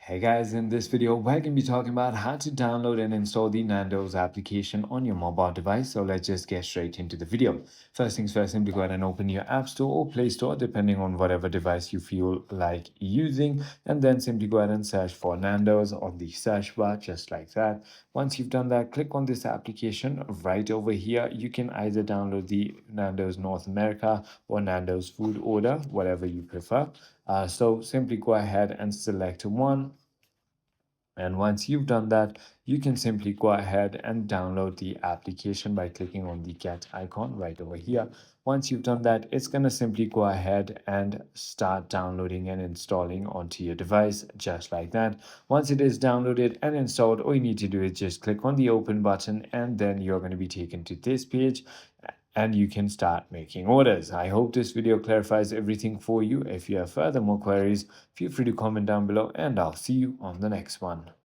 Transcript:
Hey guys, in this video, we're going to be talking about how to download and install the Nando's application on your mobile device. So let's just get straight into the video. First things first, simply go ahead and open your App Store or Play Store, depending on whatever device you feel like using. And then simply go ahead and search for Nando's on the search bar, just like that. Once you've done that, click on this application right over here. You can either download the Nando's North America or Nando's Food Order, whatever you prefer. So simply go ahead and select one. And once you've done that, you can simply go ahead and download the application by clicking on the get icon right over here. Once you've done that, it's going to simply go ahead and start downloading and installing onto your device, just like that. Once it is downloaded and installed, all you need to do is just click on the open button, and then you're going to be taken to this page and you can start making orders. I hope this video clarifies everything for you. If you have further more queries, feel free to comment down below, and I'll see you on the next one.